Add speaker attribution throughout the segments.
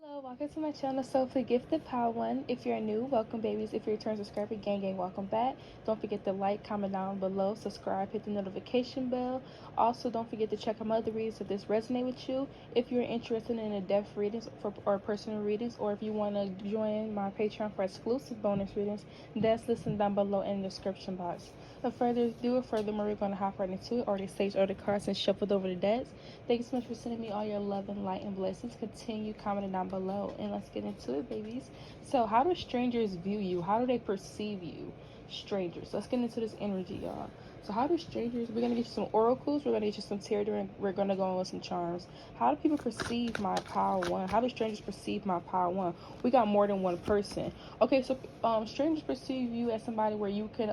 Speaker 1: Hello, welcome to my channel, Soulfully Gifted Power One. If you're new, welcome babies. If you're a return subscriber, gang, welcome back. Don't forget to like, comment down below, subscribe, hit the notification bell. Also, don't forget to check out my other readings if this resonate with you. If you're interested in in-depth readings or personal readings, or if you want to join my Patreon for exclusive bonus readings, that's listed down below in the description box. Without further ado, furthermore, we're going to hop right into it. Already staged all the cards and shuffled over the decks. Thank you so much for sending me all your love and light and blessings. Continue commenting down below, and let's get into it, babies. So, how do strangers view you? How do they perceive you? Strangers. Let's get into this energy, y'all. So, how do strangers? We're gonna get you some oracles. We're gonna get you some tarot, and we're gonna go on with some charms. How do people perceive my power one? How do strangers perceive my power one? We got more than one person. Okay, so strangers perceive you as somebody where you can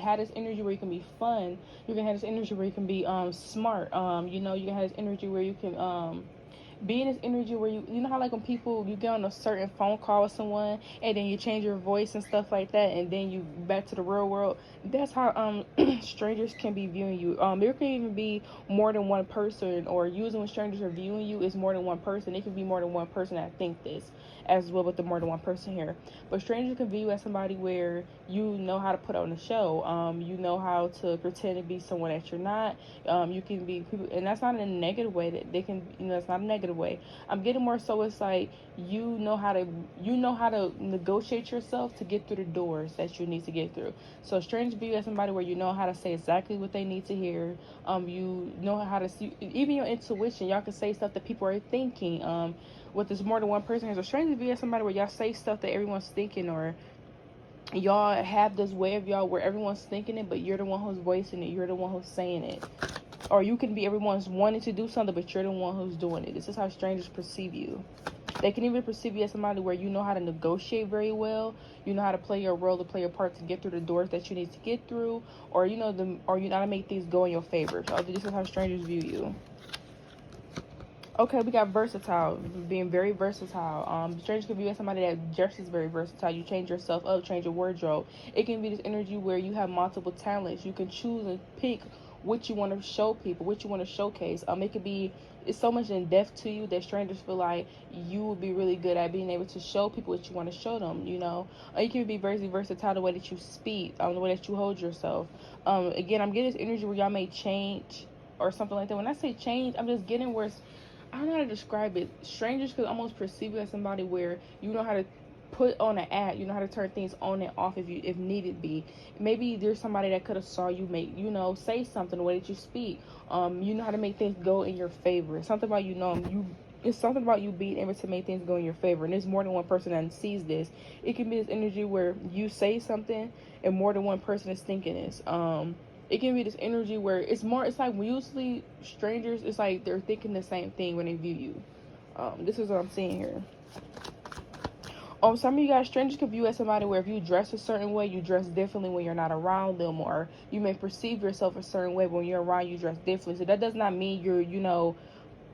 Speaker 1: have this energy where you can be fun. You can have this energy where you can be smart. You know, you can have this energy where you can be in this energy where you know how like when people you get on a certain phone call with someone and then you change your voice and stuff like that, and then you back to the real world. That's how strangers can be viewing you. There can even be more than one person, or using when strangers are viewing you is more than one person. It could be more than one person that think this as well with the more than one person here. But strangers can view you as somebody where you know how to put on a show. You know how to pretend to be someone that you're not. You can be people, and that's not in a negative way. That they can, you know, it's not a negative way. I'm getting more so it's like you know how to negotiate yourself to get through the doors that you need to get through. So strangers view you as somebody where you know how to say exactly what they need to hear. You know how to see, even your intuition. Y'all can say stuff that people are thinking. With this more than one person, there's a stranger view as somebody where y'all say stuff that everyone's thinking, or y'all have this way of y'all where everyone's thinking it, but you're the one who's voicing it. You're the one who's saying it. Or you can be everyone's wanting to do something, but you're the one who's doing it. This is how strangers perceive you. They can even perceive you as somebody where you know how to negotiate very well. You know how to play your role, to play your part to get through the doors that you need to get through, or you know or you know how to make things go in your favor. So this is how strangers view you. Okay, we got versatile, being very versatile. Strangers can view as somebody that dresses very versatile. You change yourself up, change your wardrobe. It can be this energy where you have multiple talents. You can choose and pick what you want to show people, what you want to showcase. It could be, it's so much in depth to you that strangers feel like you would be really good at being able to show people what you want to show them, you know. You can be very versatile the way that you speak, the way that you hold yourself. Again, I'm getting this energy where y'all may change or something like that. When I say change, I'm just getting where I don't know how to describe it. Strangers could almost perceive you as somebody where you know how to put on an act, you know how to turn things on and off if needed be. Maybe there's somebody that could have saw you make, you know, say something the way that you speak. You know how to make things go in your favor. It's something about it's something about you being able to make things go in your favor. And there's more than one person that sees this. It can be this energy where you say something and more than one person is thinking this. It can be this energy where it's like usually strangers, it's like they're thinking the same thing when they view you. This is what I'm seeing here. Some of you guys, strangers can view as somebody where if you dress a certain way, you dress differently when you're not around them, or you may perceive yourself a certain way, but when you're around, you dress differently. So that does not mean you're, you know,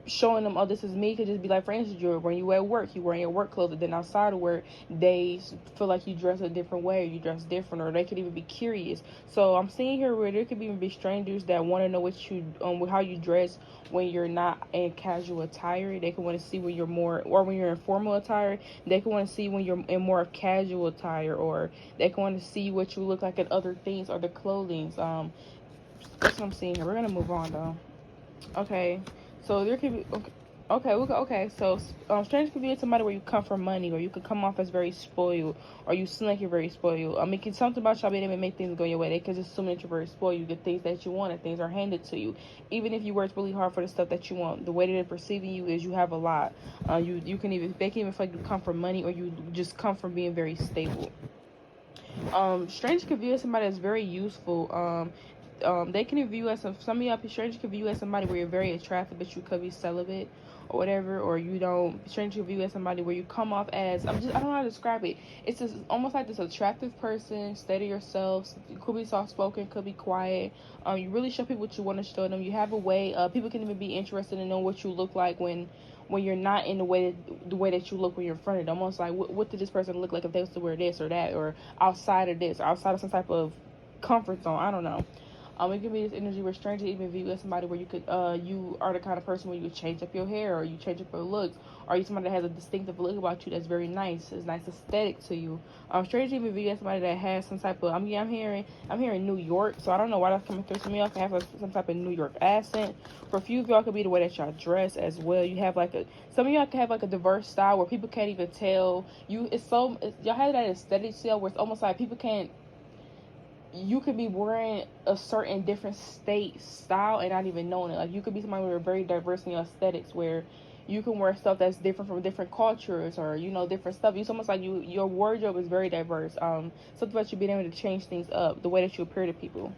Speaker 1: showing them, oh, this is me. Could just be like, for instance, when you at work, you wearing your work clothes, and then outside of work, they feel like you dress a different way, or you dress different, or they could even be curious. So I'm seeing here where there could even be strangers that want to know what you, how you dress when you're not in casual attire. They can want to see when you're more, or when you're in formal attire. They can want to see when you're in more of casual attire, or they can want to see what you look like in other things, or the clothing. That's what I'm seeing here. We're gonna move on though. Okay, so there could be okay. So strangers could be somebody where you come for money, or you could come off as very spoiled, or you seem like you're very spoiled. I mean, it's something about y'all being able to make things go your way. They could just assume that you're very spoiled. You get things that you want, and things are handed to you, even if you work really hard for the stuff that you want. The way that they're perceiving you is you have a lot. They can even feel like you come from money, or you just come from being very stable. Strangers could view as somebody that's very useful. They can view as some of y'all strangers can view as somebody where you're very attractive, but you could be celibate or whatever, or you don't. Strangers can view as somebody where you come off as I don't know how to describe it. It's just almost like this attractive person, steady yourself. You could be soft spoken, could be quiet. You really show people what you want to show them. You have a way. People can even be interested in knowing what you look like when you're not in the way that you look when you're in front of them. Almost like what did this person look like if they was to wear this or that, or outside of this, or outside of some type of comfort zone. I don't know. It can be this energy where strangers even view you as somebody where you could, you are the kind of person where you could change up your hair, or you change up your looks, or you somebody that has a distinctive look about you that's very nice. It's nice aesthetic to you. Strangers even view you as somebody that has some type of, I'm hearing New York, so I don't know why that's coming through. Some of y'all can have some type of New York accent. For a few of y'all, could be the way that y'all dress as well. You have some of y'all can have like a diverse style where people can't even tell you. Y'all have that aesthetic style where it's almost like people can't. You could be wearing a certain different state style and not even knowing it. Like, you could be somebody who's very diverse in your aesthetics, where you can wear stuff that's different from different cultures, or different stuff. It's almost like your wardrobe is very diverse. Something about you being able to change things up, the way that you appear to people.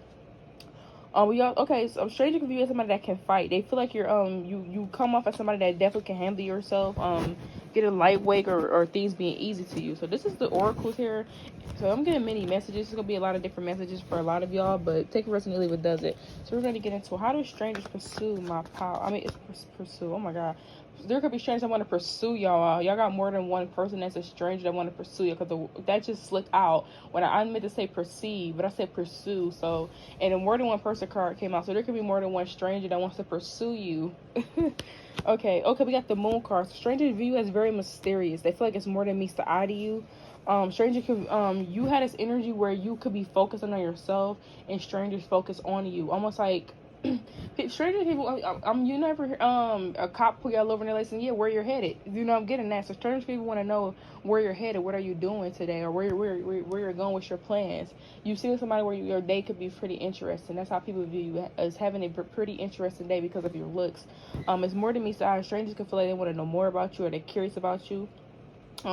Speaker 1: So stranger can view you as somebody that can fight. They feel like you come off as somebody that definitely can handle yourself. Get a lightweight, or things being easy to you. So this is the oracles here. So I'm getting many messages. It's gonna be a lot of different messages for a lot of y'all, but take it personally, leave it does it. So we're gonna get into how do strangers pursue my power. It's pursue. Oh my god. There could be strangers that want to pursue y'all. Y'all got more than one person that's a stranger that want to pursue you, because that just slipped out when I meant to say perceive, but I said pursue. So, and then more than one person card came out, so there could be more than one stranger that wants to pursue you. Okay, we got the moon card. So strangers view you as very mysterious. They feel like it's more than meets the eye to you. Stranger can you had this energy where you could be focused on yourself, and strangers focus on you, almost like stranger people. You never a cop pull y'all over and they're like saying, yeah, where you're headed. I'm getting that. So stranger people want to know where you're headed, what are you doing today, or where you're going with your plans. You see somebody where your day could be pretty interesting. That's how people view you, as having a pretty interesting day because of your looks. It's more than meets the eye. Strangers can feel like they want to know more about you, or they're curious about you.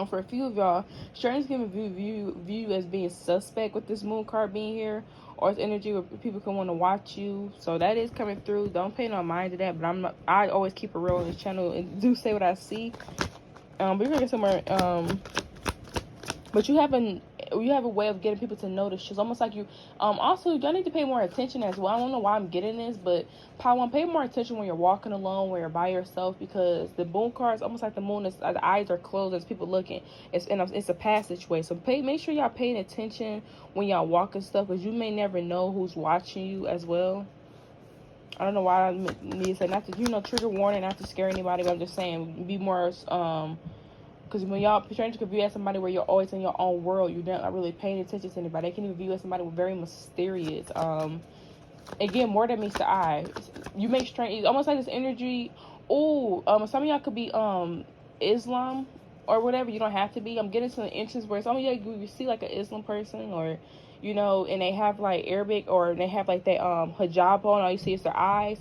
Speaker 1: For a few of y'all, strangers can view you as being suspect with this moon card being here, or it's energy where people can want to watch you. So that is coming through. Don't pay no mind to that, but I always keep it real on this channel and do say what I see. But we're gonna get somewhere. But you have a way of getting people to notice. It's almost like you also y'all need to pay more attention as well. I don't know why I'm getting this, but pay more attention when you're walking alone, when you're by yourself, because the moon card is almost like the moon is, the eyes are closed as people looking. It's a passageway. So make sure y'all paying attention when y'all walking stuff, because you may never know who's watching you as well. I don't know why I need to say, not to trigger warning, not to scare anybody, but I'm just saying be more because when y'all strangers can view you as somebody where you're always in your own world, you're not really paying attention to anybody. They can even view you as somebody very mysterious. Again, more than meets the eye. You make strange, almost like this energy. Some of y'all could be Islam or whatever. You don't have to be. I'm getting to the instance where some of y'all, you see like an Islam person, or and they have like Arabic, or they have like that hijab on. All you see is their eyes.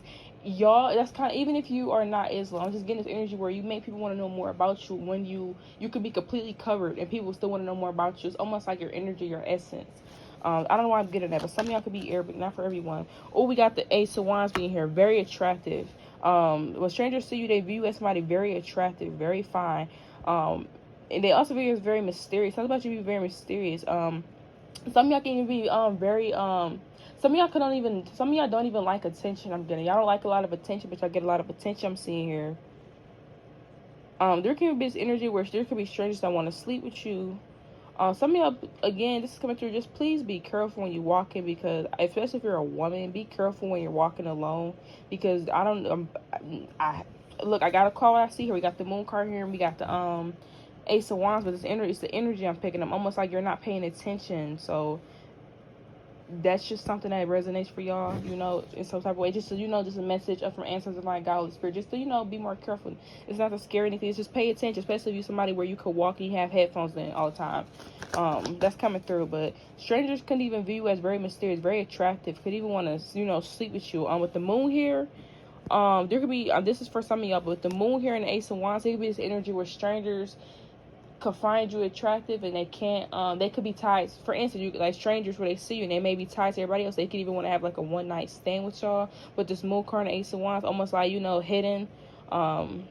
Speaker 1: Y'all, that's kind of, even if you are not Islam, I'm just getting this energy where you make people want to know more about you when you could be completely covered and people still want to know more about you. It's almost like your energy, your essence. I don't know why I'm getting that, but some of y'all could be Arabic, not for everyone. We got the Ace of Wands being here, very attractive. When strangers see you, they view you as somebody very attractive, very fine. And they also view you as very mysterious. Something about you be very mysterious. Some of y'all can even be some of y'all don't even like attention. I'm getting, y'all don't like a lot of attention, but y'all get a lot of attention. I'm seeing here. There can be this energy where there could be strangers that want to sleep with you. Some of y'all, again, this is coming through. Just please be careful when you walk in, because especially if you're a woman, be careful when you're walking alone, because I got a call what I see here. We got the moon card here, and we got the Ace of Wands, but it's the energy I'm picking up. Almost like you're not paying attention. So that's just something that resonates for y'all, in some type of way. Just so just a message from ancestors, like God, Holy Spirit, just to be more careful. It's not to scare anything. It's just pay attention, especially if you're somebody where you could walk and you have headphones in all the time. That's coming through. But strangers can even view you as very mysterious, very attractive, could even want to sleep with you. With the moon here, there could be this is for some of y'all, but with the moon here and the Ace of Wands, there could be this energy where strangers could find you attractive, and they can't they could be tied. For instance, you like strangers where they see you and they may be tied to everybody else. They could even want to have like a one night stand with y'all. But this moon card and Ace of Wands, almost like hidden. Okay,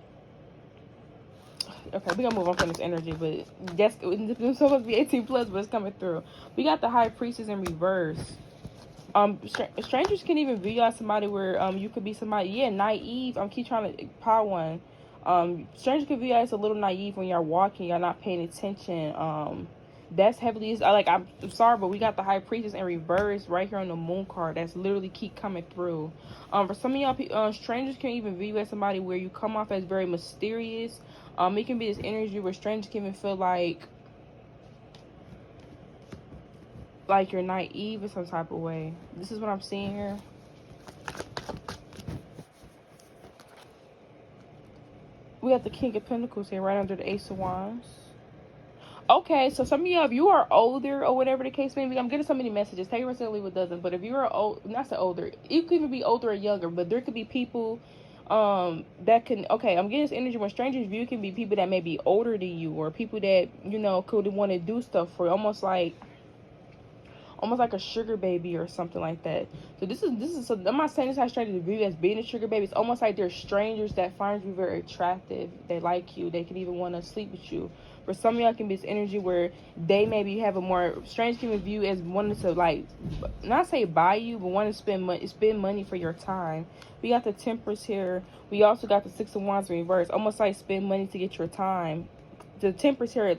Speaker 1: we're gonna move on from this energy, but that's supposed to be 18 plus, but it's coming through. We got the High Priestess in reverse. Strangers can even view you as somebody where you could be somebody naive. Keep trying to power one. Strangers can view you as a little naive when you're walking, you're not paying attention. That's heavily, like, I'm sorry, but we got the High Priestess in reverse right here on the Moon card. That's literally keep coming through. For some of y'all, strangers can even view you as somebody where you come off as very mysterious. It can be this energy where strangers can even feel like you're naive in some type of way. This is what I'm seeing here. We have the King of Pentacles here right under the Ace of Wands. Okay, so some of y'all, if you are older or whatever the case may be, I'm getting so many messages. Take it personally what doesn't. But if you are old, not so older, you could even be older or younger, but there could be people that can, okay, I'm getting this energy when strangers view can be people that may be older than you, or people that, you know, could want to do stuff for you, almost like a sugar baby or something like that. So this is so I'm not saying this how strangers view you as being a sugar baby. It's almost like they're strangers that find you very attractive. They like you. They can even want to sleep with you. For some of y'all, can be this energy where they maybe have a more strange can view as wanting to, like, not say buy you, but want to spend money for your time. We got the Temperance here. We also got the Six of Wands in reverse. Almost like spend money to get your time. The Temperance here,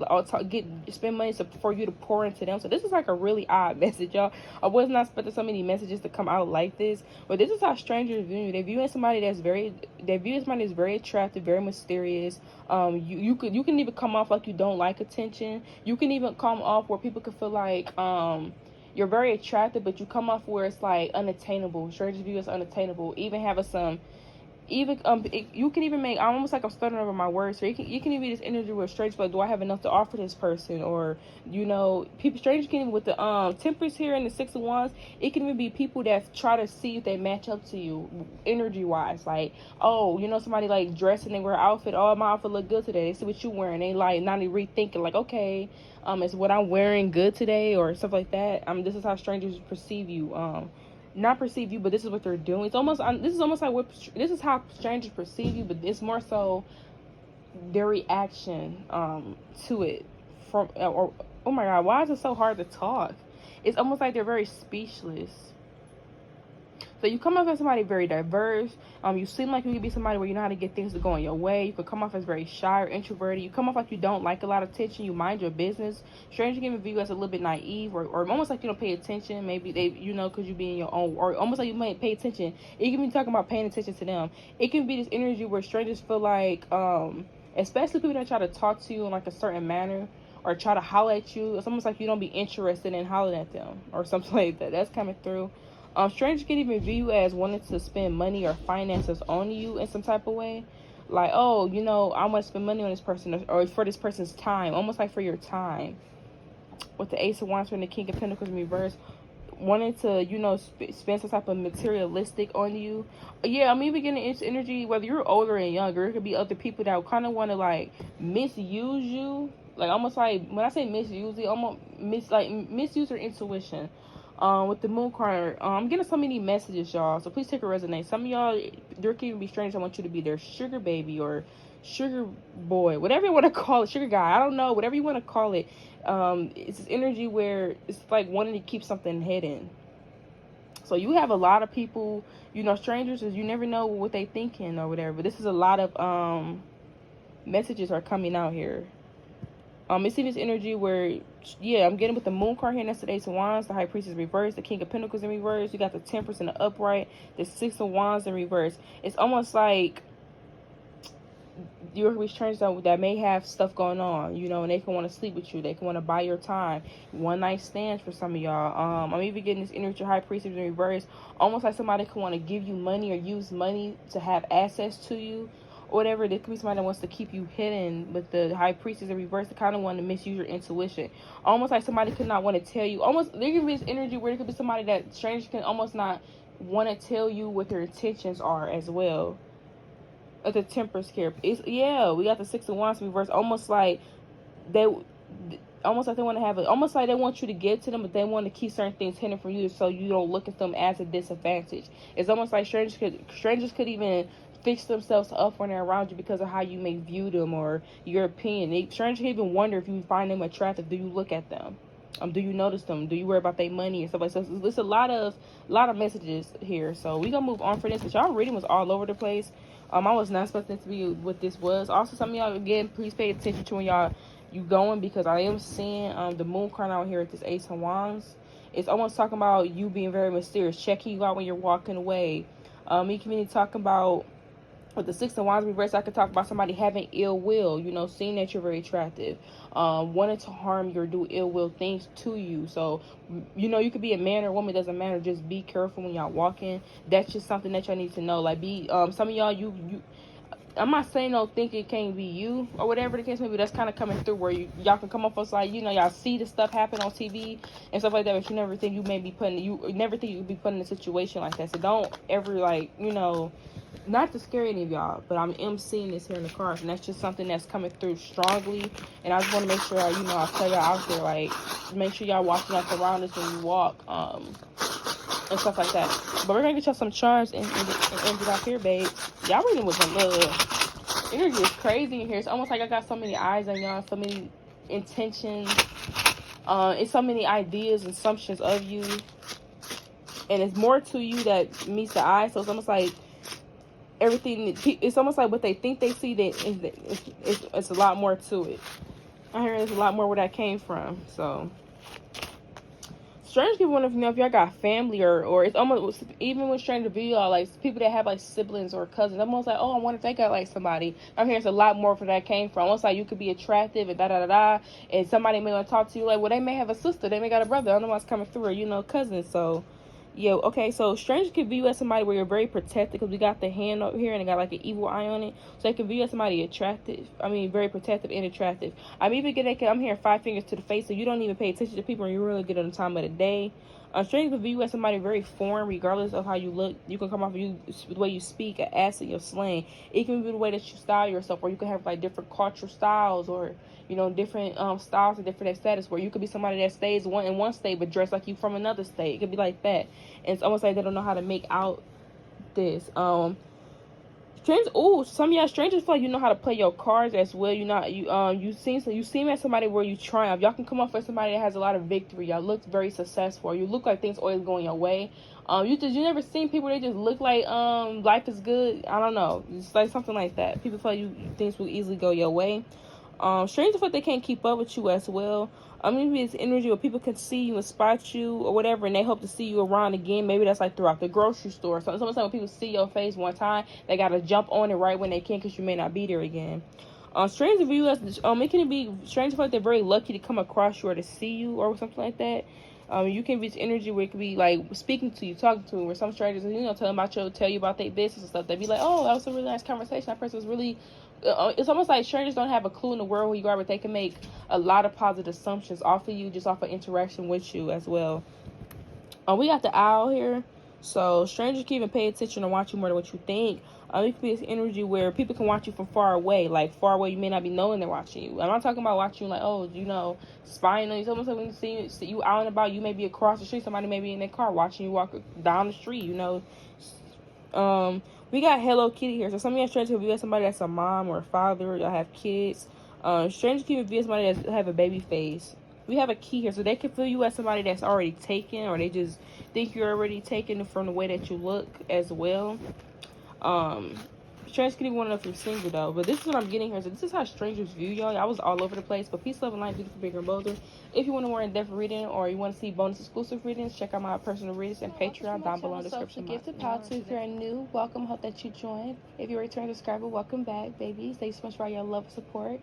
Speaker 1: spend money for you to pour into them. So this is like a really odd message, y'all. I was not expecting so many messages to come out like this, but this is how strangers view you. They view somebody that's very attractive, very mysterious. You can even come off like you don't like attention. You can even come off where people could feel like you're very attractive, but you come off where it's like unattainable. Strangers view as unattainable. Even having some. Even you can even make, I'm almost like I'm stuttering over my words. So you can even be this energy with strangers, but do I have enough to offer this person? Or, you know, strangers can even, with the Temperance here and the Six of Wands, it can even be people that try to see if they match up to you energy wise. Like, oh, you know, somebody like dressing, they wear an outfit, oh, my outfit look good today, they see what you wearing, they like not even rethinking, like, okay, is what I'm wearing good today, or stuff like that. This is how strangers perceive you. Not perceive you, but this is what they're doing. It's almost this is almost like this is how strangers perceive you, but it's more so their reaction to it from or oh my god, why is it so hard to talk? It's almost like they're very speechless. So you come off as somebody very diverse. You seem like you could be somebody where you know how to get things to go in your way. You could come off as very shy or introverted. You come off like you don't like a lot of attention. You mind your business. Strangers can view you as a little bit naive, or almost like you don't pay attention. Maybe they, you know, because you be in your own, or almost like you might pay attention. It can be talking about paying attention to them. It can be this energy where strangers feel like, especially people that try to talk to you in like a certain manner, or try to holler at you. It's almost like you don't be interested in hollering at them, or something like that. That's coming through. Strangers can even view you as wanting to spend money or finances on you in some type of way. Like, oh, you know, I want to spend money on this person, or for this person's time. Almost like for your time. With the Ace of Wands and the King of Pentacles in reverse. Wanting to, you know, spend some type of materialistic on you. Yeah, I'm even getting into energy, whether you're older and younger. It could be other people that kind of want to, like, misuse you. Like, almost like, when I say misuse, it almost misuse your intuition. With the Moon card, I'm getting so many messages, y'all, so please take a resonate. Some of y'all, there can even be strangers that want you to be their sugar baby or sugar boy, whatever you want to call it, sugar guy, I don't know, whatever you want to call it. It's this energy where it's like wanting to keep something hidden. So you have a lot of people, you know, strangers, you never know what they thinking or whatever, but this is a lot of messages are coming out here. It's in this energy where, yeah, I'm getting with the Moon card here, and that's the Ace of Wands, the High Priestess in reverse, the King of Pentacles in reverse, you got the Temperance in the upright, the Six of Wands in reverse. It's almost like you're with strangers that may have stuff going on, you know, and they can want to sleep with you, they can want to buy your time, one night stands for some of y'all. I'm even getting this energy High Priestess in reverse, almost like somebody can want to give you money or use money to have access to you. Whatever, there could be somebody that wants to keep you hidden. With the High Priestess in reverse, they kind of want to misuse your intuition. Almost like somebody could not want to tell you. Almost, there could be this energy where there could be somebody that strangers can almost not want to tell you what their intentions are as well. At the Temperance here, yeah, we got the Six of Wands in reverse. Almost like they want to have it. Almost like they want you to get to them, but they want to keep certain things hidden from you, so you don't look at them as a disadvantage. It's almost like strangers could even fix themselves up when they're around you because of how you may view them or your opinion. Strangers can even wonder if you find them attractive. Do you look at them? Do you notice them? Do you worry about their money and stuff like that? So there's a lot of messages here. So we gonna move on for this. But y'all reading was all over the place. I was not expecting it to be what this was. Also, some of y'all, again, please pay attention to when y'all you going, because I am seeing the moon card out here at this Ace of Wands. It's almost talking about you being very mysterious, checking you out when you're walking away. You can be talking about, with the Six of Wands reverse, I could talk about somebody having ill will, you know, seeing that you're very attractive, wanting to harm you or do ill will things to you. So, you know, you could be a man or woman, doesn't matter. Just be careful when y'all walking. That's just something that y'all need to know. Like, some of y'all, I'm not saying no think it can't be you or whatever the case may be. That's kind of coming through where y'all can come up with, like, you know, y'all see the stuff happen on TV and stuff like that, but you never think you may be you never think you could be put in a situation like that. So don't ever, like, you know, not to scare any of y'all, but I'm seeing this here in the cards, and that's just something that's coming through strongly. And I just want to make sure, you know, I tell y'all out there, like, make sure y'all watching out around us when you walk, and stuff like that. But we're gonna get y'all some charms and end it off here, babe. Y'all reading with a little energy is crazy in here. It's almost like I got so many eyes on y'all, so many intentions, it's so many ideas, assumptions of you, and it's more to you that meets the eye. So it's almost like everything, it's almost like what they think they see, that it's a lot more to it. I hear there's a lot more where that came from. So strange people want to know if y'all got family, or it's almost, even with stranger view, y'all, like people that have like siblings or cousins. I'm almost like, oh, I wonder if they got like somebody. I'm hearing it's a lot more where that came from. Almost like you could be attractive and and somebody may want to talk to you like, well, they may have a sister, they may got a brother, I don't know what's coming through, or, you know, cousins. So yeah, okay, so strangers can view you as somebody where you're very protected, because we got the hand over here and it got like an evil eye on it. So they can view you as somebody attractive. I mean, very protective and attractive. I'm hearing 5 fingers to the face, so you don't even pay attention to people and you really get on the time of the day. Strangers can view you as somebody very foreign, regardless of how you look. You can come off of the way you speak, an accent, your slang. It can be the way that you style yourself, or you can have like different cultural styles, or, you know, different styles and different status, where you could be somebody that stays in one state but dressed like you from another state. It could be like that. And it's almost like they don't know how to make out this. Some of y'all strangers feel like you know how to play your cards as well. You seem as somebody where you triumph. Y'all can come off as somebody that has a lot of victory. Y'all look very successful. You look like things always going your way. You never seen people that just look like life is good. I don't know. It's like something like that. People feel like things will easily go your way. Strangers feel like they can't keep up with you as well. Maybe it's energy where people can see you and spot you or whatever, and they hope to see you around again. Maybe that's like throughout the grocery store. So sometimes when people see your face one time, they gotta jump on it right when they can, because you may not be there again. Strangers view us. It can be strangers feel like they're very lucky to come across you or to see you or something like that. You can be energy where it could be like speaking to you, talking to you, or some strangers, you know, tell you about their business and stuff. They'd be like, oh, that was a really nice conversation. That person was really. It's almost like strangers don't have a clue in the world who you are, but they can make a lot of positive assumptions off of you, just off of interaction with you as well. We got the owl here, so strangers can even pay attention and watch you more than what you think. It could be this energy where people can watch you from far away. Like far away, you may not be knowing they're watching you. I'm not talking about watching you like, oh, you know, spying on you. It's almost like when you see you out and about, you may be across the street, somebody may be in their car watching you walk down the street, you know. We got Hello Kitty here. So some of y'all strangers can view as somebody that's a mom or a father. Y'all have kids. Strangers can view as somebody that have a baby face. We have a key here, so they can view you as somebody that's already taken, or they just think you're already taken from the way that you look as well. Strangers can even want to know if you're single though, but this is what I'm getting here. So this is how strangers view y'all. I was all over the place, but peace, love, and light, beautiful, bigger, and bolder. If you want a more in-depth reading, or you want to see bonus exclusive readings, check out my personal readings and Patreon down below in the description box. If you're new, welcome. Hope that you joined. If you're a return subscriber, welcome back, babies. Thanks so much for all your love and support.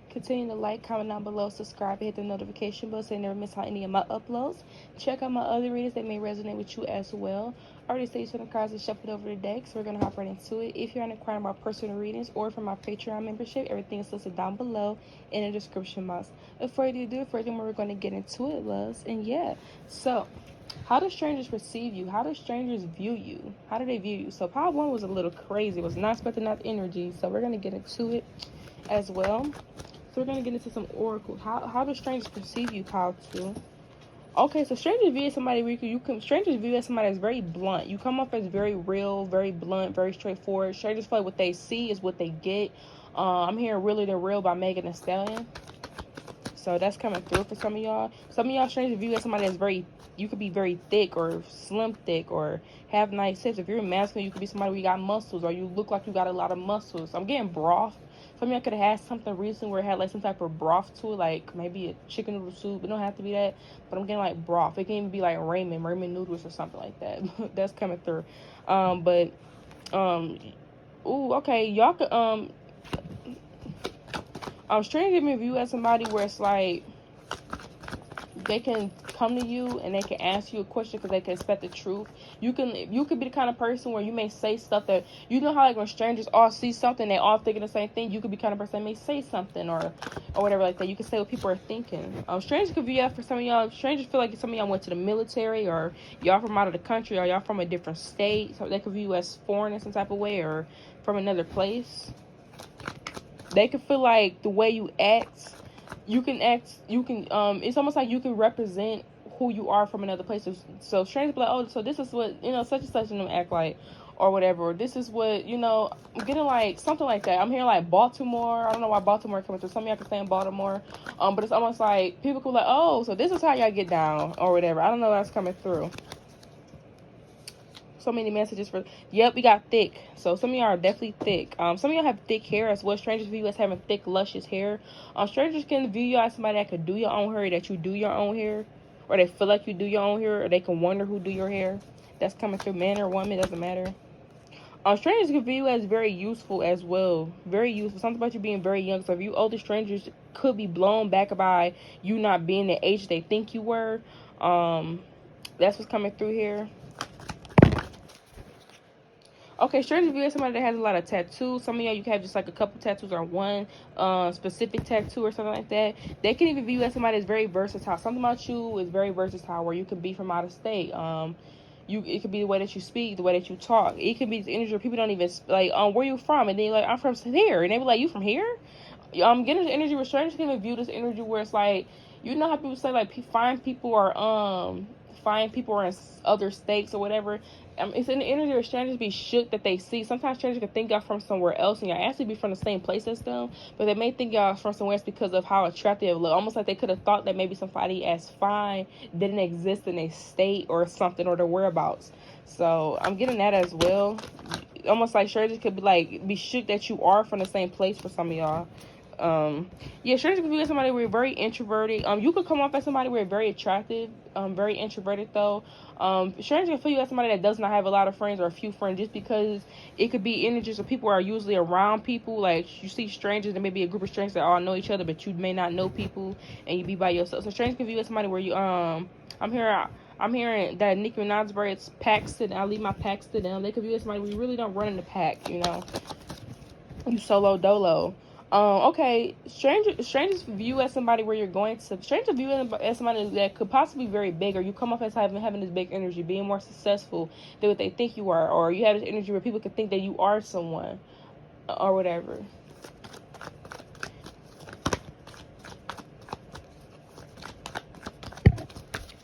Speaker 1: Continue to like, comment down below, subscribe, and hit the notification bell so you never miss out any of my uploads. Check out my other readings that may resonate with you as well. I already saved some cards and shuffled over the deck, so we're going to hop right into it. If you're inquiring about personal readings or for my Patreon membership, everything is listed down below in the description box. Before you do, we're going to get into it, loves. And yeah, so how do strangers perceive you? How do strangers view you? How do they view you? So part 1 was a little crazy. It was not expecting that energy, so we're going to get into it as well. So we're going to get into some oracles. How do strangers perceive you, pile 2? Okay, so strangers view as somebody strangers view as somebody that's very blunt. You come off as very real, very blunt, very straightforward. Strangers feel like what they see is what they get. I'm hearing Really They're Real by Megan Thee Stallion. So that's coming through for some of y'all. Some of y'all strangers view as somebody that's you could be very thick or slim thick or have nice hips. If you're masculine, you could be somebody where you got muscles or you look like you got a lot of muscles. I'm getting broth. Some of y'all could have had something recent where it had like some type of broth to it, like maybe a chicken noodle soup. It don't have to be that, but I'm getting like broth. It can even be like ramen noodles or something like that. That's coming through. Ooh, okay, y'all could strange giving view as somebody where it's like they can come to you and they can ask you a question because they can expect the truth. You could be the kind of person where you may say stuff that, you know how like when strangers all see something, they all thinking the same thing. You could be the kind of person that may say something or whatever like that. You can say what people are thinking. Strangers could be out for some of y'all. Strangers feel like some of y'all went to the military, or y'all from out of the country, or y'all from a different state, so they could view you as foreign in some type of way, or from another place. They could feel like the way you act, it's almost like you can represent who you are from another place. So strangers be like, oh, so this is what, such and such and them act like, or whatever. Or this is what, I'm getting like something like that. I'm hearing like Baltimore. I don't know why Baltimore coming through. Some of y'all can stay in Baltimore. But it's almost like people could be like, oh, so this is how y'all get down, or whatever. I don't know that's coming through. So many messages for, yep, we got thick. So some of y'all are definitely thick. Some of y'all have thick hair as well. Strangers view you as having thick, luscious hair. Strangers can view you as somebody that could do your own hair, that you do your own hair, or they feel like you do your own hair, or they can wonder who do your hair. That's coming through. Man or woman, doesn't matter. Strangers can view you as very useful as well. Very useful. Something about you being very young. So if you older strangers could be blown back by you not being the age they think you were. That's what's coming through here. Okay, strangers view as somebody that has a lot of tattoos. Some of y'all, you can have just like a couple tattoos or one specific tattoo or something like that. They can even view you as somebody that's very versatile. Something about you is very versatile, where you could be from out of state. It could be the way that you speak, the way that you talk. It could be the energy where people don't even like, where you from? And then you're like, I'm from here, and they be like, you from here? Getting the energy where strangers can even view this energy where it's like, you know how people say like fine people are in other states or whatever. It's in the energy where strangers be shook that they see. Sometimes strangers can think y'all from somewhere else and y'all actually be from the same place as them, but they may think y'all from somewhere else because of how attractive it look. Almost like they could have thought that maybe somebody as fine didn't exist in a state or something, or their whereabouts. So I'm getting that as well. Almost like strangers could be shook that you are from the same place for some of y'all. Strangers can be somebody where you're very introverted. You could come off as somebody where you're very attractive, very introverted though. Strangers can feel you as somebody that does not have a lot of friends or a few friends, just because it could be energies of people are usually around people. Like you see strangers, there may be a group of strangers that all know each other, but you may not know people, and you be by yourself. So strangers can view you as somebody where you I'm hearing that Nicki Minaj's braids packs to them. I leave my packs to them. They could view you as somebody where you really don't run in the pack, you solo dolo. Okay, strangers view as somebody where you're going to. Strangers view as somebody that could possibly be very big, or you come off as having this big energy, being more successful than what they think you are, or you have this energy where people could think that you are someone, or whatever.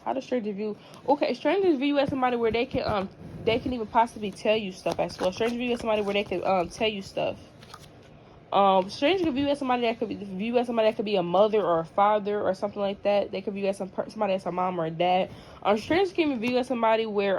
Speaker 1: How does strangers view? Okay, strangers view you as somebody where they can even possibly tell you stuff as well. Strangers view you as somebody where they can tell you stuff. Strangers could view as somebody that could be a mother or a father or something like that. They could view as somebody that's a mom or a dad. Strangers can even view as somebody where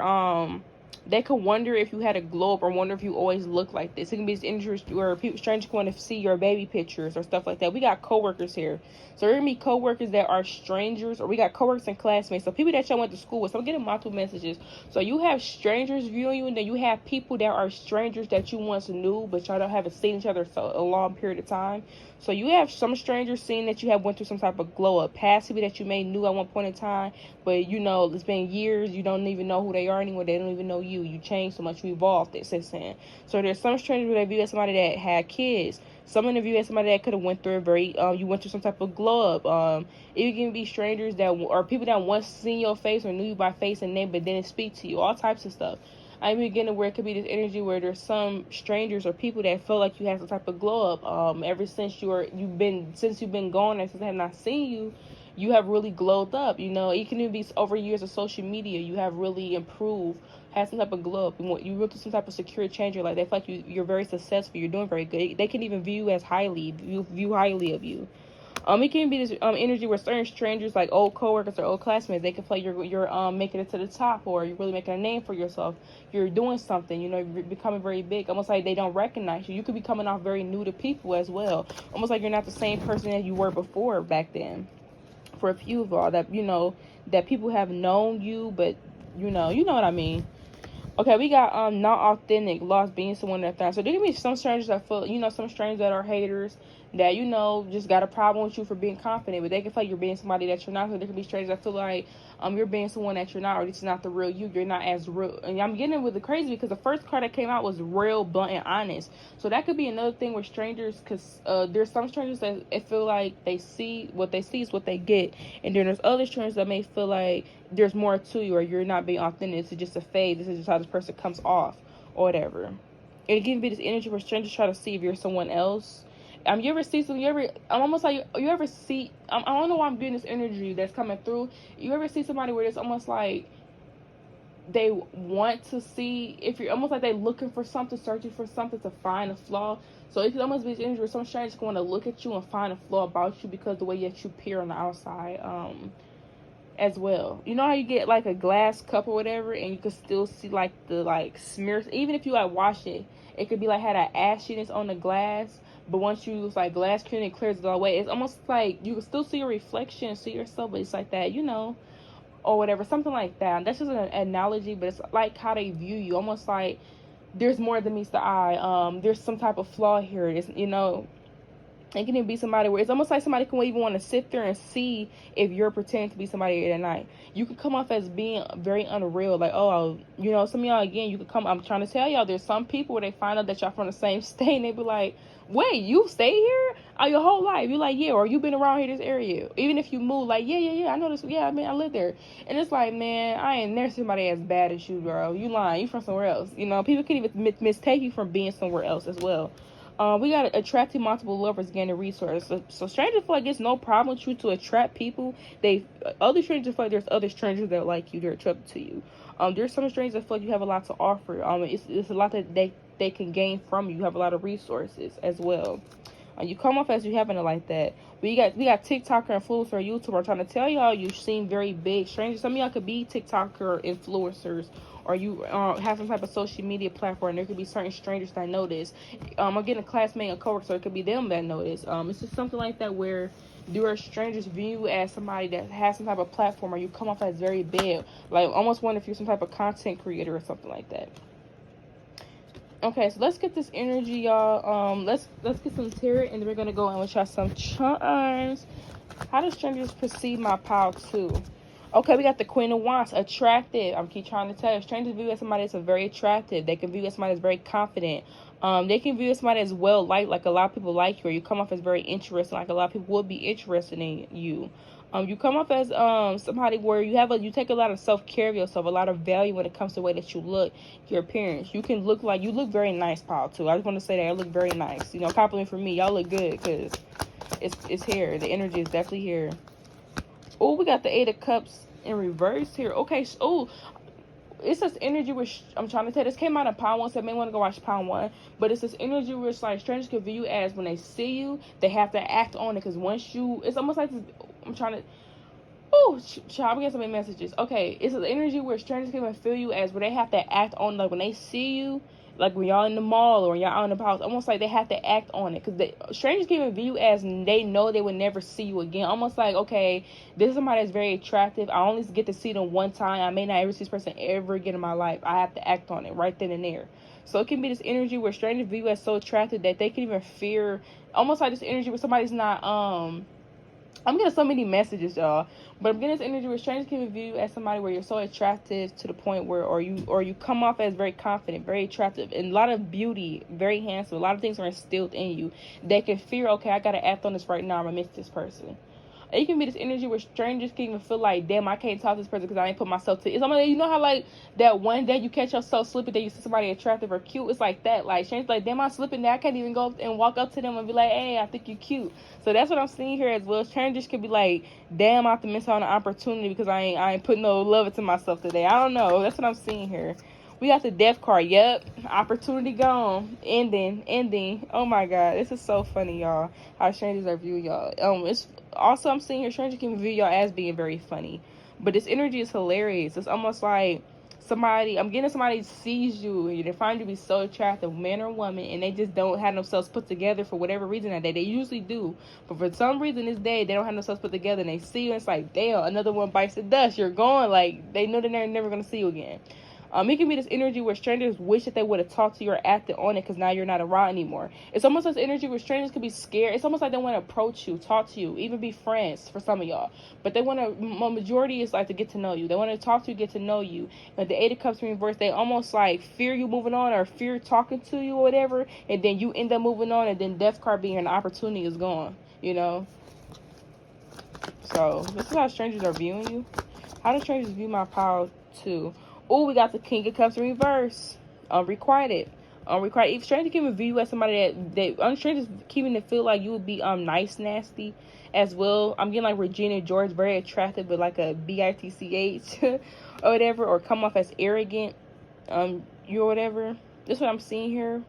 Speaker 1: they could wonder if you had a glow up, or wonder if you always look like this. It can be strangers where strangers can want to see your baby pictures or stuff like that. We got coworkers here, so there are gonna be coworkers that are strangers, or we got coworkers and classmates. So people that y'all went to school with. So I'm getting multiple messages. So you have strangers viewing you, and then you have people that are strangers that you once knew, but y'all don't haven't seen each other for a long period of time. So you have some strangers seeing that you have went through some type of glow up. Past people that you may knew at one point in time, but it's been years. You don't even know who they are anymore. They don't even know you. You changed so much. You evolved since then. So there's some strangers that view as somebody that had kids. Some of them view as somebody that could have went through a very you went through some type of glow up. It can be strangers that or people that once seen your face or knew you by face and name but didn't speak to you. All types of stuff. I'm beginning where it could be this energy where there's some strangers or people that feel like you have some type of glow up. Ever since you've been gone and since I have not seen you, you have really glowed up. It can even be over years of social media. You have really improved, had some type of glow up. You went through some type of secure change. Like they feel like you're very successful. You're doing very good. They can even view you as view highly of you. It can be this energy where certain strangers, like old coworkers or old classmates, they can feel you're making it to the top, or you're really making a name for yourself. You're doing something, you're becoming very big. Almost like they don't recognize you. You could be coming off very new to people as well. Almost like you're not the same person that you were before back then. For a few of all that, that people have known you, but you know what I mean. Okay, we got not authentic, lost, being someone that thrives. So there can be some strangers that feel, some strangers that are haters, that just got a problem with you for being confident, but they can feel you're being somebody that you're not. So there can be strangers that feel like you're being someone that you're not, or this is not the real you. You're not as real. And I'm getting with the crazy because the first card that came out was real, blunt, and honest. So that could be another thing with strangers, because there's some strangers that feel like they see is what they get, and then there's other strangers that may feel like there's more to you, or you're not being authentic. This is just a fade. This is just how this person comes off, or whatever. And it can be this energy where strangers try to see if you're someone else. You ever see I'm almost like, you ever see, I don't know why I'm getting this energy that's coming through. You ever see somebody where it's almost like they want to see if you're, almost like they're looking for something, searching for something to find a flaw. So it could almost be this energy where some strangers going to look at you and find a flaw about you because the way that you appear on the outside, as well. You know how you get like a glass cup or whatever, and you can still see like the smears, even if you wash it, it could be like had an ashiness on the glass. But once you use like glass cleaning, it clears it all away. It's almost like you can still see your reflection, see yourself, but it's like that, or whatever, something like that. That's just an analogy, but it's like how they view you. Almost like there's more than meets the eye. There's some type of flaw here. It's, it can even be somebody where it's almost like somebody can even want to sit there and see if you're pretending to be somebody at night. You could come off as being very unreal, like, some of y'all, again, you could come, I'm trying to tell y'all, there's some people where they find out that y'all from the same state, and they be like, wait, you stay here your whole life? You're like, yeah, or you've been around here, this area. Even if you move, like, yeah, I know this, yeah, I live there. And it's like, man, I ain't never seen somebody as bad as you, girl. You lying, you from somewhere else. People can even mistake you from being somewhere else as well. We got attracting multiple lovers, gaining resources. So strangers feel like it's no problem with you to attract people. Other strangers feel like there's other strangers that like you, they're attracted to you. There's some strangers that feel like you have a lot to offer. It's a lot that they can gain from you. You have a lot of resources as well. You come off as you having it like that. We got TikToker, influencer, YouTuber. I'm trying to tell y'all, you seem very big. Strangers, some of y'all could be TikToker, influencers, or you have some type of social media platform. There could be certain strangers that know this. I'm getting a classmate, a coworker, so it could be them that know this. It's just something like that where there are strangers view you as somebody that has some type of platform, or you come off as very big. Like, almost wonder if you're some type of content creator or something like that. Okay, so let's get this energy, y'all. Let's get some tarot, and then we're gonna go in with y'all some charms. How do strangers perceive my power too? Okay, we got the Queen of Wands, attractive. I'm keep trying to tell you, strangers view as somebody that's very attractive. They can view as somebody that's very confident. They can view as somebody that's well liked, like a lot of people like you, or you come off as very interesting, like a lot of people would be interested in you. You come off as somebody where you take a lot of self-care of yourself, a lot of value when it comes to the way that you look, your appearance. You look very nice, Paul, too. I just want to say that I look very nice. Compliment for me. Y'all look good, because it's here. The energy is definitely here. Oh, we got the Eight of Cups in reverse here. Okay, it's this energy which I'm trying to tell. This came out of Pound 1, so I may want to go watch Pound 1. But it's this energy where it's like strangers can view you as when they see you, they have to act on it. Because it's almost like this, I'm trying to. Oh, child, I'm getting so many messages. Okay, it's an energy where strangers can even feel you as where they have to act on, like when they see you, like when y'all in the mall or when y'all out in the house, almost like they have to act on it. Because strangers can even view you as they know they would never see you again. Almost like, okay, this is somebody that's very attractive. I only get to see them one time. I may not ever see this person ever again in my life. I have to act on it right then and there. So it can be this energy where strangers view you as so attractive that they can even fear, almost like this energy where somebody's not, I'm getting so many messages, y'all. But I'm getting this energy where strangers can view you as somebody where you're so attractive to the point where, or you come off as very confident, very attractive, and a lot of beauty, very handsome. A lot of things are instilled in you. They can fear, okay, I gotta act on this right now. I'm gonna miss this person. It can be this energy where strangers can even feel like, damn, I can't talk to this person because I ain't put myself to. It's almost, how like that one day you catch yourself slipping, that you see somebody attractive or cute. It's like that. Like strangers like, damn, I'm slipping there. I can't even go and walk up to them and be like, hey, I think you're cute. So that's what I'm seeing here as well. Strangers could be like, damn, I have to miss out on an opportunity because I ain't putting no love into myself today. I don't know. That's what I'm seeing here. We got the death card. Yep. Opportunity gone. Ending. Oh my god. This is so funny, y'all. How strangers are viewing y'all. It's also, I'm seeing here strangers can view y'all as being very funny. But this energy is hilarious. It's almost like I'm getting somebody sees you and they find you to be so attractive, man or woman, and they just don't have themselves put together for whatever reason that day. They usually do, but for some reason this day they don't have themselves put together, and they see you and it's like, damn, another one bites the dust, you're gone. Like, they know that they're never going to see you again. It can be this energy where strangers wish that they would have talked to you or acted on it because now you're not around anymore. It's almost this energy where strangers could be scared. It's almost like they want to approach you, talk to you, even be friends for some of y'all. But they want to, majority is like to get to know you. They want to talk to you, get to know you. And the Eight of Cups in reverse, they almost like fear you moving on or fear talking to you or whatever. And then you end up moving on, and then Death card being an opportunity is gone, you know? So this is how strangers are viewing you. How do strangers view my power too? Oh, we got the King of Cups in reverse. Unrequited. If strangers can view you as somebody that strangers keeping to feel like you would be nice, nasty as well. I'm getting like Regina George, very attractive, but like a bitch or whatever, or come off as arrogant, you or whatever. This is what I'm seeing here.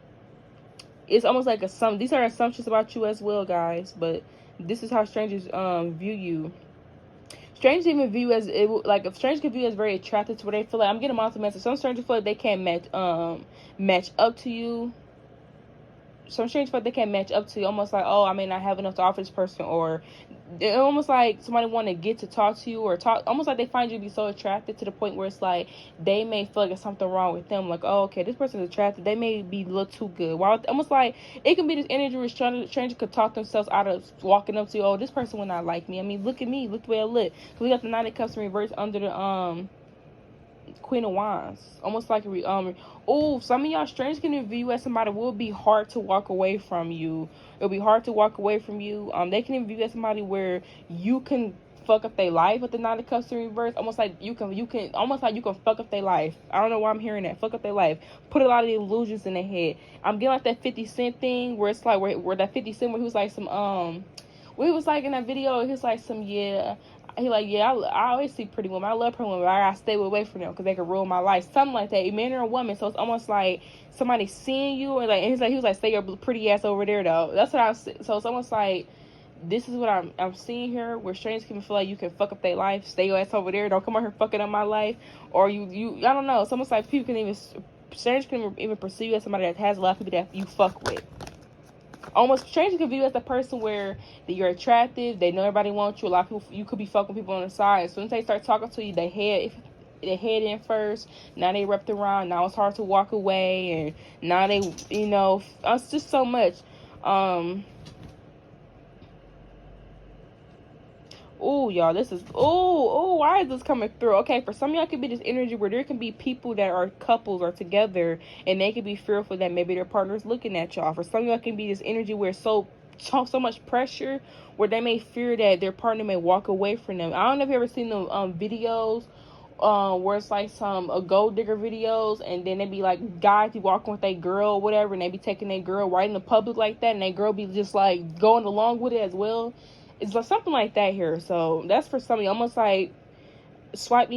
Speaker 1: It's almost like these are assumptions about you as well, guys, but this is how strangers view you. Strangers even view as like, if strangers can view as very attractive to where they feel like, I'm getting multiple messages. Some strangers feel like they can't match up to you. Some strangers feel like they can't match up to you. Almost like, oh, I may not have enough to offer this person, or almost like somebody want to get to talk to you or talk. Almost like they find you to be so attractive to the point where it's like they may feel like there's something wrong with them. Like, oh, okay, this person is attractive. They may be a little too good. While almost like it can be this energy where strangers could talk themselves out of walking up to you. Oh, this person would not like me. I mean, look at me. Look the way I look. So we got the Nine of Cups in reverse under the Queen of Wands. Almost like some of y'all strangers can view you as somebody will be hard to walk away from you. It'll be hard to walk away from you. They can view you as somebody where you can fuck up their life with the Nine of Cups in reverse. Almost like you can almost like you can fuck up their life. I don't know why I'm hearing that. Fuck up their life. Put a lot of the illusions in their head. I'm getting like that 50 Cent thing where it's like where that 50 Cent where he was like some where he was like in that video, he was like some he like, yeah, I always see pretty women. I love pretty women, but I gotta stay away from them because they can ruin my life. Something like that. A man or a woman. So it's almost like somebody seeing you, and like, and he was like, stay your pretty ass over there, though. That's what I was. So it's almost like this is what I'm seeing here, where strangers can feel like you can fuck up their life. Stay your ass over there. Don't come out here fucking up my life. Or you I don't know. It's almost like strangers can even pursue you as somebody that has a lot of people that you fuck with. Almost strangers can view you as the person where that you're attractive, they know everybody wants you. A lot of people, you could be fucking people on the side. As soon as they start talking to you, they head in first. Now they wrapped around. Now it's hard to walk away, and now they, it's just so much. Oh, y'all, this is, why is this coming through? Okay, for some of y'all, could be this energy where there can be people that are couples or together, and they could be fearful that maybe their partner's looking at y'all. For some of y'all, can be this energy where so much pressure, where they may fear that their partner may walk away from them. I don't know if you ever seen the videos where it's like some gold digger videos, and then they be like guys be walking with a girl or whatever, and they be taking their girl right in the public like that, and that girl be just like going along with it as well. It's like something like that here. So that's for some of you. Almost like swipe.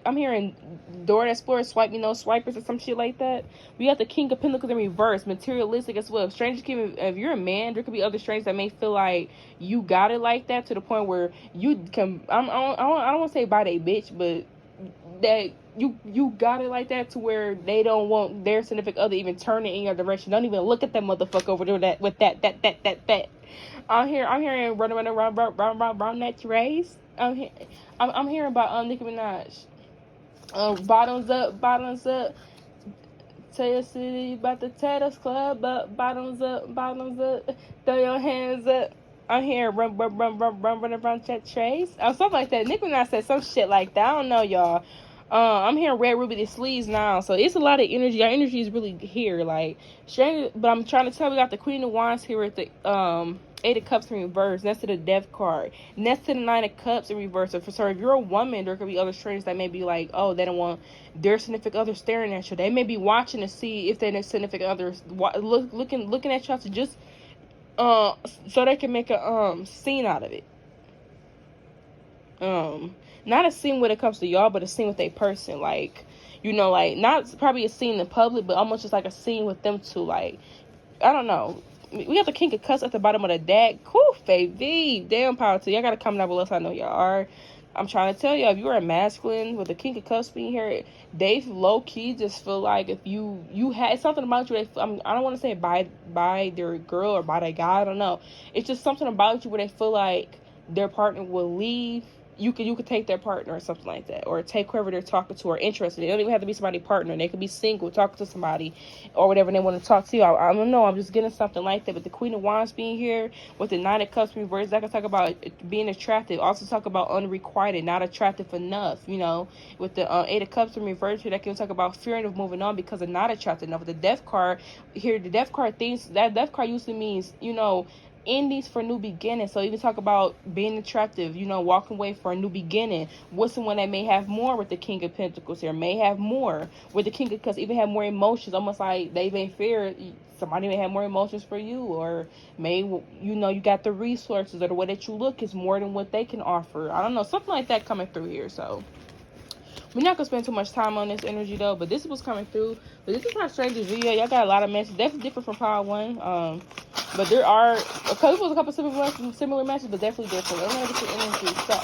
Speaker 1: I'm hearing Dora Explorer, swipe me, no swipers, or some shit like that. We got the King of Pentacles in reverse, materialistic as well. Strangers can, if you're a man, there could be other strangers that may feel like you got it like that, to the point where you can, I don't want to say buy they bitch, but that you got it like that to where they don't want their significant other even turning in your direction. Don't even look at that motherfucker over there with that. I'm hearing running around that race. I'm hearing about Nicki Minaj. Bottoms up. Tell your city about the Tattoos Club up. Bottoms up. Throw your hands up. I'm hearing run around that trace. Something like that. Nicki Minaj said some shit like that. I don't know, y'all. I'm hearing Red Ruby the sleeves now, so it's a lot of energy. Our energy is really here, like strange. But I'm trying to tell, we got the Queen of Wands here with the Eight of Cups in reverse, next to the Death card, next to the Nine of Cups in reverse. So if you're a woman, there could be other strangers that may be like, oh, they don't want their significant other staring at you. They may be watching to see if their significant others looking at you to just so they can make a scene out of it. Not a scene when it comes to y'all, but a scene with a person. Like, You know, like, not probably a scene in public, but almost just like a scene with them two. Like, I don't know. We got the King of Cups at the bottom of the deck. Cool, baby. Damn, power to y'all. Gotta comment down below so I know y'all are. I'm trying to tell y'all, if you are a masculine with the King of Cups being here, they low-key just feel like if you had something about you, I don't want to say by their girl or by their guy, I don't know. It's just something about you where they feel like their partner will leave. You could take their partner or something like that, or take whoever they're talking to or interested. They don't even have to be somebody's partner. They could be single, talking to somebody, or whatever they want to talk to you. I don't know. I'm just getting something like that. But the Queen of Wands being here with the Nine of Cups reversed, that can talk about being attractive. Also talk about unrequited, not attractive enough. You know, with the Eight of Cups in reverse here, that can talk about fearing of moving on because of not attractive enough. With the Death card here, the Death card thinks that Death card usually means, you know, endings for new beginnings. So even talk about being attractive, you know, walking away for a new beginning. What's someone that may have more with the King of Pentacles here? May have more with the King of Cups, even have more emotions, almost like they may fear somebody may have more emotions for you, or may, you know, you got the resources, or the way that you look is more than what they can offer. I don't know, something like that coming through here. So we're not gonna spend too much time on this energy though, but this was coming through. But this is not Stranger's video. Y'all got a lot of messages, definitely different from Power One. But there are a couple similar messages, but definitely different. Let me know the energy. So,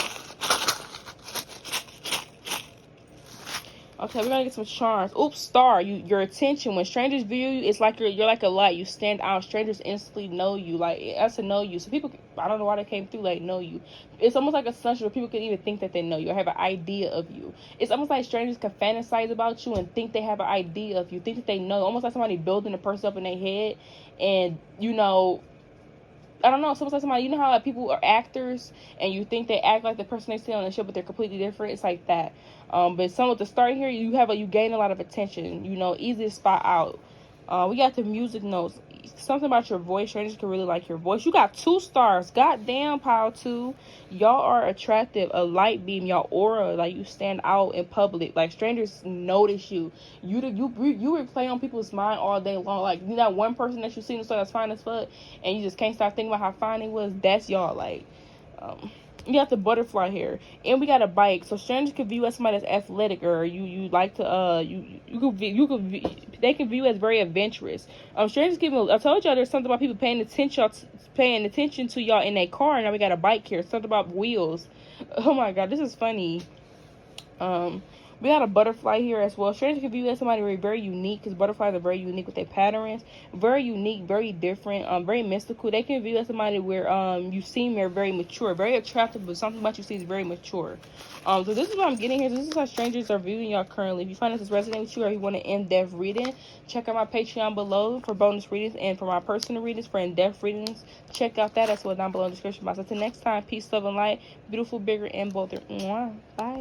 Speaker 1: okay, we're gonna get some charms. Oops, star. Your attention. When strangers view you, it's like you're like a light. You stand out. Strangers instantly know you. Like, that's to know you. So people, I don't know why they came through, like, know you. It's almost like a sunshine where people can even think that they know you or have an idea of you. It's almost like strangers can fantasize about you and think they have an idea of you. Think that they know. Almost like somebody building a person up in their head. And, you know, I don't know, sometimes like somebody, you know how like people are actors and you think they act like the person they see on the show, but they're completely different. It's like that. But some with the start here, you gain a lot of attention. You know, easy to spot out. We got the music notes. Something about your voice. Strangers can really like your voice. You got 2 stars. Goddamn, Power 2. Y'all are attractive. A light beam. Y'all aura. Like, you stand out in public. Like, strangers notice you. You would play on people's mind all day long. Like, you know, one person that you see in the store that's fine as fuck, and you just can't stop thinking about how fine he was. That's y'all. Like, you got the butterfly here, and we got a bike. So strangers can view as somebody that's athletic, or you like to they can view as very adventurous. Strangers give me, I told y'all there's something about people paying attention to y'all in a car. Now we got a bike here. Something about wheels. Oh my god, this is funny. We got a butterfly here as well. Strangers can view as somebody very unique, because butterflies are very unique with their patterns. Very unique, very different, very mystical. They can view as somebody where you seem very mature, very attractive, but something about you see is very mature. So this is what I'm getting here. This is how strangers are viewing y'all currently. If you find this is resonating with you, or you want an in-depth reading, check out my Patreon below for bonus readings, and for my personal readings for in-depth readings, check out that as well down below in the description box. Until next time, peace, love, and light. Beautiful, bigger, and bolder. Mwah. Bye.